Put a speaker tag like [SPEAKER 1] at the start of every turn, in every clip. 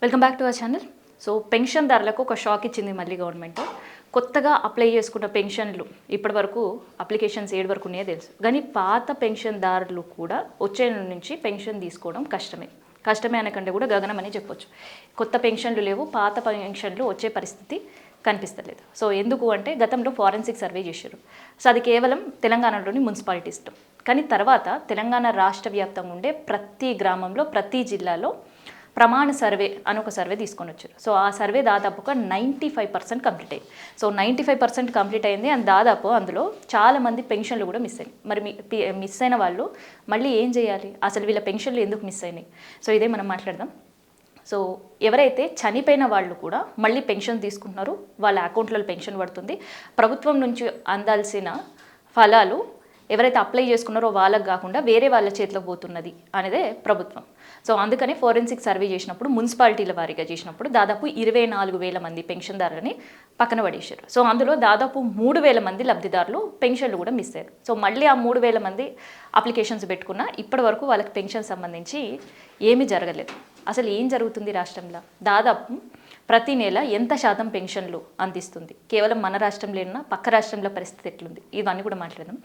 [SPEAKER 1] Welcome back to our channel. So పెన్షన్దారులకు ఒక shock ఇచ్చింది మళ్ళీ గవర్నమెంట్. కొత్తగా అప్లై చేసుకున్న పెన్షన్లు ఇప్పటి వరకు అప్లికేషన్స్ 7 వరకు ఉన్నాయో తెలుసు, కానీ పాత పెన్షన్దారులు కూడా వచ్చే నుంచి పెన్షన్ తీసుకోవడం కష్టమే అనకంటే కూడా గగనం అని చెప్పొచ్చు. కొత్త పెన్షన్లు లేవు, పాత పెన్షన్లు వచ్చే పరిస్థితి కనిపిస్తలేదు. సో ఎందుకు అంటే గతంలో ఫారెన్సిక్ సర్వే చేశారు. సో అది కేవలం తెలంగాణలోని మున్సిపాలిటీస్లో, కానీ తర్వాత తెలంగాణ రాష్ట్ర వ్యాప్తంగా ఉండే ప్రతి గ్రామంలో ప్రతి జిల్లాలో ప్రమాణ సర్వే అని ఒక సర్వే తీసుకొని వచ్చారు. సో ఆ సర్వే దాదాపుగా 95% కంప్లీట్ అయింది. సో 95% కంప్లీట్ అయింది. అండ్ దాదాపు అందులో చాలామంది పెన్షన్లు కూడా మిస్ అయినాయి. మరి మిస్ అయిన వాళ్ళు మళ్ళీ ఏం చేయాలి, అసలు వీళ్ళ పెన్షన్లు ఎందుకు మిస్ అయినాయి, సో ఇదే మనం మాట్లాడదాం. సో ఎవరైతే చనిపోయిన వాళ్ళు కూడా మళ్ళీ పెన్షన్ తీసుకుంటున్నారు, వాళ్ళ అకౌంట్లలో పెన్షన్ పడుతుంది. ప్రభుత్వం నుంచి అందాల్సిన ఫలాలు ఎవరైతే అప్లై చేసుకున్నారో వాళ్ళకి కాకుండా వేరే వాళ్ళ చేతిలో పోతున్నది అనేదే ప్రభుత్వం. సో అందుకనే ఫోరెన్సిక్ సర్వే చేసినప్పుడు మున్సిపాలిటీల వారీగా చేసినప్పుడు దాదాపు 24,000 మంది పెన్షన్దారులని పక్కన పడేశారు. సో అందులో దాదాపు 3,000 మంది లబ్ధిదారులు పెన్షన్లు కూడా మిస్ అయ్యారు. సో మళ్ళీ ఆ 3,000 మంది అప్లికేషన్స్ పెట్టుకున్నా ఇప్పటి వరకు వాళ్ళకి పెన్షన్ సంబంధించి ఏమీ జరగలేదు. అసలు ఏం జరుగుతుంది రాష్ట్రంలో? దాదాపు ప్రతి నెల ఎంత శాతం పెన్షన్లు అందిస్తుంది? కేవలం మన రాష్ట్రంలో ఉన్న పక్క రాష్ట్రంలో పరిస్థితి ఎట్లుంది, ఇవన్నీ కూడా మాట్లాడదాం.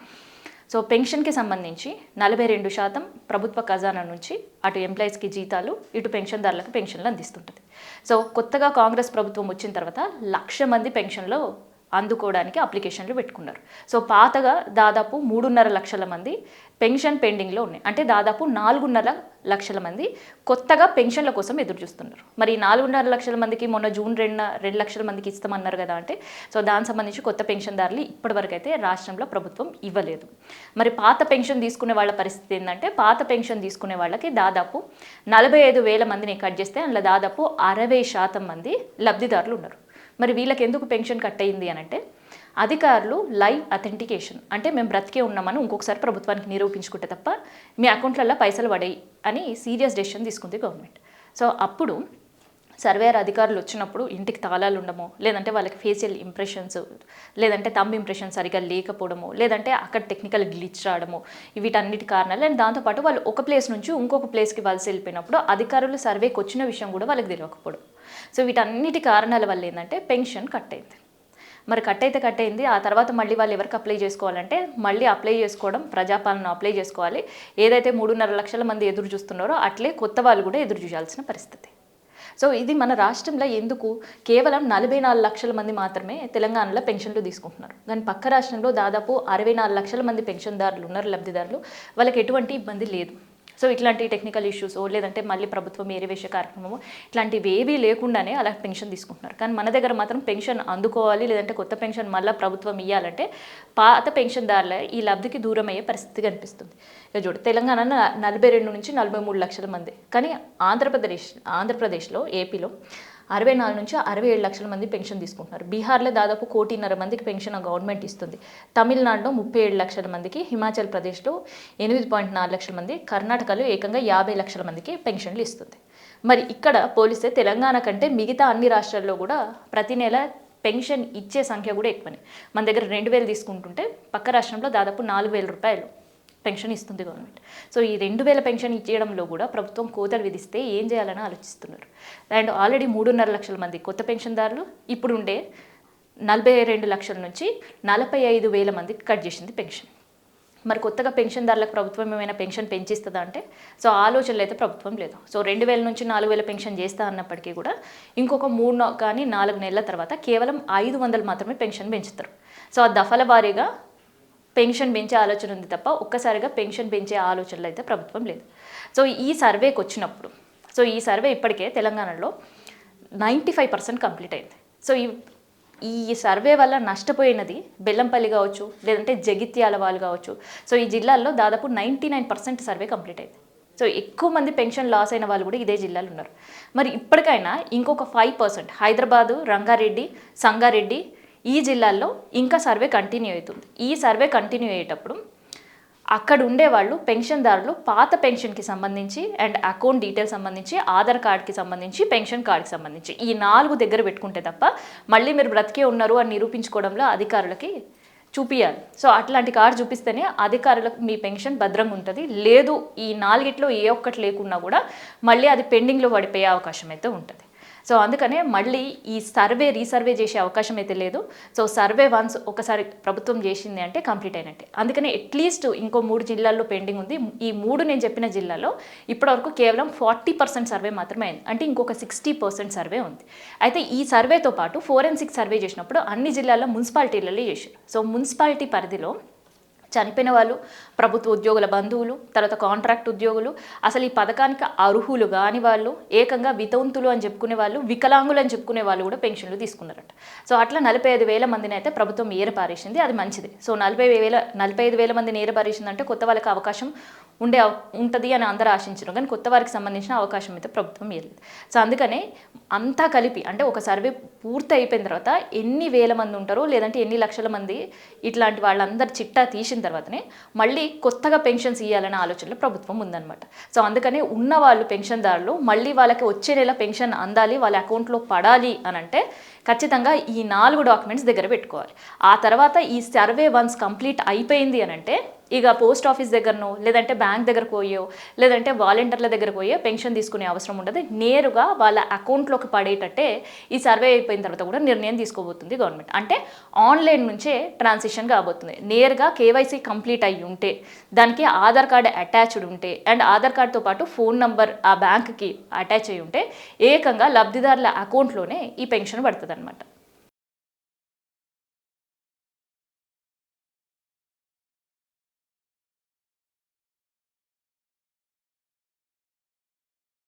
[SPEAKER 1] సో పెన్షన్కి సంబంధించి 42% ప్రభుత్వ ఖజానా నుంచి అటు ఎంప్లాయీస్కి జీతాలు, ఇటు పెన్షన్దారులకు పెన్షన్లు అందిస్తుంటుంది. సో కొత్తగా కాంగ్రెస్ ప్రభుత్వం వచ్చిన తర్వాత 1,00,000 మంది పెన్షన్లో అందుకోవడానికి అప్లికేషన్లు పెట్టుకున్నారు. సో పాతగా దాదాపు 3.5 లక్షల మంది పెన్షన్ పెండింగ్లో ఉన్నాయి. అంటే దాదాపు 4.5 లక్షల మంది కొత్తగా పెన్షన్ల కోసం ఎదురు చూస్తున్నారు. మరి 4.5 లక్షల మందికి మొన్న జూన్ 2 లక్షల మందికి ఇస్తామన్నారు కదా. అంటే సో దానికి సంబంధించి కొత్త పెన్షన్దారులు ఇప్పటివరకు అయితే రాష్ట్రంలో ప్రభుత్వం ఇవ్వలేదు. మరి పాత పెన్షన్ తీసుకునే వాళ్ళ పరిస్థితి ఏంటంటే, పాత పెన్షన్ తీసుకునే వాళ్ళకి దాదాపు 45,000 మందిని కట్ చేస్తే అందులో దాదాపు 60% మంది లబ్ధిదారులు ఉన్నారు. మరి వీళ్ళకి ఎందుకు పెన్షన్ కట్ అయింది అని అంటే, అధికారులు లైవ్ అథెంటికేషన్ అంటే మేము బ్రతికే ఉన్నామని ఇంకొకసారి ప్రభుత్వానికి నిరూపించుకుంటే తప్ప మీ అకౌంట్లలో పైసలు పడాయి అని సీరియస్ డెసిషన్ తీసుకుంది గవర్నమెంట్. సో అప్పుడు సర్వేయర్ అధికారులు వచ్చినప్పుడు ఇంటికి తాళాలు ఉండమో, లేదంటే వాళ్ళకి ఫేషియల్ ఇంప్రెషన్స్, లేదంటే థంబ్ ఇంప్రెషన్ సరిగా లేకపోవడమో, లేదంటే అక్కడ టెక్నికల్ గ్లిచ్ రావడమో, వీటన్నిటి కారణాలు. అండ్ దాంతోపాటు వాళ్ళు ఒక ప్లేస్ నుంచి ఇంకొక ప్లేస్కి వలస వెళ్ళిపోయినప్పుడు అధికారులు సర్వేకి వచ్చిన విషయం కూడా వాళ్ళకి తెలియకపోవడం. సో వీటన్నిటి కారణాల వల్ల ఏంటంటే పెన్షన్ కట్ అయింది. మరి కట్ అయింది. ఆ తర్వాత మళ్ళీ వాళ్ళు ఎవరికి అప్లై చేసుకోవాలంటే, మళ్ళీ అప్లై చేసుకోవడం ప్రజాపాలన అప్లై చేసుకోవాలి. ఏదైతే 3.5 లక్షల మంది ఎదురు చూస్తున్నారో అట్లే కొత్త వాళ్ళు కూడా ఎదురు చూడాల్సిన పరిస్థితి. సో ఇది మన రాష్ట్రంలో ఎందుకు కేవలం 44 లక్షల మంది మాత్రమే తెలంగాణలో పెన్షన్లు తీసుకుంటున్నారు, కానీ పక్క రాష్ట్రంలో దాదాపు 64 లక్షల మంది పెన్షన్దారులు ఉన్నారు, లబ్ధిదారులు. వాళ్ళకి ఎటువంటి ఇబ్బంది లేదు. సో ఇట్లాంటి టెక్నికల్ ఇష్యూస్, లేదంటే మళ్ళీ ప్రభుత్వం ఏరివేసే కార్యక్రమము, ఇట్లాంటివి ఏవీ లేకుండానే అలా పెన్షన్ తీసుకుంటున్నారు. కానీ మన దగ్గర మాత్రం పెన్షన్ అందుకోవాలి, లేదంటే కొత్త పెన్షన్ మళ్ళీ ప్రభుత్వం ఇవ్వాలంటే పాత పెన్షన్దారుల ఈ లబ్ధికి దూరం అయ్యే పరిస్థితి కనిపిస్తుంది. ఇక చూడు, తెలంగాణలో 42 నుంచి 43 లక్షల మంది, కానీ ఆంధ్రప్రదేశ్లో ఏపీలో 64 నుంచి 67 లక్షల మంది పెన్షన్ తీసుకుంటున్నారు. బీహార్లో దాదాపు 1,50,00,000 మందికి పెన్షన్ గవర్నమెంట్ ఇస్తుంది. తమిళనాడులో 37 లక్షల మందికి, హిమాచల్ ప్రదేశ్లో 8.4 లక్షల మంది, కర్ణాటకలో ఏకంగా 50 లక్షల మందికి పెన్షన్లు ఇస్తుంది. మరి ఇక్కడ పోలిస్తే తెలంగాణ కంటే మిగతా అన్ని రాష్ట్రాల్లో కూడా ప్రతి నెల పెన్షన్ ఇచ్చే సంఖ్య కూడా ఎక్కువనే. మన దగ్గర 2,000 తీసుకుంటుంటే పక్క రాష్ట్రంలో దాదాపు 4,000 రూపాయలు పెన్షన్ ఇస్తుంది గవర్నమెంట్. సో ఈ 2,000 పెన్షన్ ఇచ్చేయడంలో కూడా ప్రభుత్వం కోతలు విధిస్తే ఏం చేయాలని ఆలోచిస్తున్నారు. అండ్ ఆల్రెడీ 3.5 లక్షల మంది కొత్త పెన్షన్దారులు, ఇప్పుడు ఉండే 42 లక్షల నుంచి 45,000 మందికి కట్ చేసింది పెన్షన్. మరి కొత్తగా పెన్షన్దారులకు ప్రభుత్వం ఏమైనా పెన్షన్ పెంచిస్తుందా అంటే, సో ఆలోచనలు అయితే ప్రభుత్వం లేదు. సో 2,000 నుంచి 4,000 పెన్షన్ చేస్తా అన్నప్పటికీ కూడా ఇంకొక 3 కానీ 4 నెలల తర్వాత కేవలం 500 మాత్రమే పెన్షన్ పెంచుతారు. సో ఆ దఫల వారీగా పెన్షన్ పెంచే ఆలోచన ఉంది తప్ప ఒక్కసారిగా పెన్షన్ పెంచే ఆలోచనలు అయితే ప్రభుత్వం లేదు. సో ఈ సర్వేకి వచ్చినప్పుడు, సో ఈ సర్వే ఇప్పటికే తెలంగాణలో 95% కంప్లీట్ అయింది. సో ఈ సర్వే వల్ల నష్టపోయినది బెల్లంపల్లి కావచ్చు, లేదంటే జగిత్యాల వాళ్ళు కావచ్చు. సో ఈ జిల్లాల్లో దాదాపు 99% సర్వే కంప్లీట్ అయింది. సో ఎక్కువ మంది పెన్షన్ లాస్ అయిన వాళ్ళు కూడా ఇదే జిల్లాలో ఉన్నారు. మరి ఇప్పటికైనా ఇంకొక 5% హైదరాబాదు, రంగారెడ్డి, సంగారెడ్డి ఈ జిల్లాల్లో ఇంకా సర్వే కంటిన్యూ అవుతుంది. ఈ సర్వే కంటిన్యూ అయ్యేటప్పుడు అక్కడ ఉండేవాళ్ళు పెన్షన్దారులు పాత పెన్షన్కి సంబంధించి అండ్ అకౌంట్ డీటెయిల్స్ సంబంధించి, ఆధార్ కార్డ్కి సంబంధించి, పెన్షన్ కార్డ్కి సంబంధించి ఈ 4 దగ్గర పెట్టుకుంటే తప్ప మళ్ళీ మీరు బ్రతికే ఉన్నారు అని నిరూపించుకోవడంలో అధికారులకి చూపియాలి. సో అట్లాంటి కార్డు చూపిస్తేనే అధికారులకు మీ పెన్షన్ భద్రంగా ఉంటుంది. లేదు ఈ 4గిట్లో ఏ ఒక్కటి లేకున్నా కూడా మళ్ళీ అది పెండింగ్లో పడిపోయే అవకాశం అయితే ఉంటుంది. సో అందుకనే మళ్ళీ ఈ రీసర్వే చేసే అవకాశం అయితే లేదు. సో సర్వే వన్స్ ఒకసారి ప్రభుత్వం చేసింది అంటే కంప్లీట్ అయినట్టే. అందుకనే అట్లీస్ట్ ఇంకో 3 జిల్లాల్లో పెండింగ్ ఉంది. ఈ 3 నేను చెప్పిన జిల్లాలో ఇప్పటివరకు కేవలం 40% సర్వే మాత్రమే అయింది. అంటే ఇంకొక 60% సర్వే ఉంది. అయితే ఈ సర్వేతో పాటు ఫోరెన్సిక్ సర్వే చేసినప్పుడు అన్ని జిల్లాల్లో మున్సిపాలిటీలలో చేశారు. సో మున్సిపాలిటీ పరిధిలో చనిపోయిన వాళ్ళు, ప్రభుత్వ ఉద్యోగుల బంధువులు, తర్వాత కాంట్రాక్ట్ ఉద్యోగులు, అసలు ఈ పథకానికి అర్హులు కాని వాళ్ళు, ఏకంగా వితంతులు అని చెప్పుకునే వాళ్ళు, వికలాంగులు అని చెప్పుకునే వాళ్ళు కూడా పెన్షన్లు తీసుకున్నారట. సో అట్లా 45,000 మందిని అయితే ప్రభుత్వం ఏరపారేసింది. అది మంచిది. సో 45,000 మందిని ఏరపారేసిందంటే కొత్త వాళ్ళకి అవకాశం ఉంటుంది అని అందరూ ఆశించారు. కానీ కొత్త వారికి సంబంధించిన అవకాశం అయితే ప్రభుత్వం ఇవ్వలేదు. సో అందుకనే అంతా కలిపి అంటే ఒక సర్వే పూర్తి అయిపోయిన తర్వాత ఎన్ని వేల మంది ఉంటారో లేదంటే ఎన్ని లక్షల మంది ఇట్లాంటి వాళ్ళందరి చిట్టా తీసిన తర్వాతనే మళ్ళీ కొత్తగా పెన్షన్స్ ఇవ్వాలనే ఆలోచనలో ప్రభుత్వం ఉందన్నమాట. సో అందుకనే ఉన్న వాళ్ళు పెన్షన్దారులు మళ్ళీ వాళ్ళకి వచ్చే నెల పెన్షన్ అందాలి, వాళ్ళ అకౌంట్లో పడాలి అని అంటే ఖచ్చితంగా ఈ 4 డాక్యుమెంట్స్ దగ్గర పెట్టుకోవాలి. ఆ తర్వాత ఈ సర్వే వన్స్ కంప్లీట్ అయిపోయింది అని అంటే ఇక పోస్ట్ ఆఫీస్ దగ్గరనో లేదంటే బ్యాంక్ దగ్గరకు పోయో లేదంటే వాలంటీర్ల దగ్గరకు పోయో పెన్షన్ తీసుకునే అవసరం ఉండదు. నేరుగా వాళ్ళ అకౌంట్లోకి పడేటట్టే ఈ సర్వే అయిపోయిన తర్వాత కూడా నిర్ణయం తీసుకోబోతుంది గవర్నమెంట్. అంటే ఆన్లైన్ నుంచే ట్రాన్సిషన్ కాబోతుంది. నేరుగా కేవైసీ కంప్లీట్ అయ్యి ఉంటే, దానికి ఆధార్ కార్డు అటాచ్డ్ ఉంటే అండ్ ఆధార్ కార్డుతో పాటు ఫోన్ నంబర్ ఆ బ్యాంక్కి అటాచ్ అయ్యి ఉంటే ఏకంగా లబ్ధిదారుల అకౌంట్లోనే ఈ పెన్షన్ పడుతుంది అనమాట.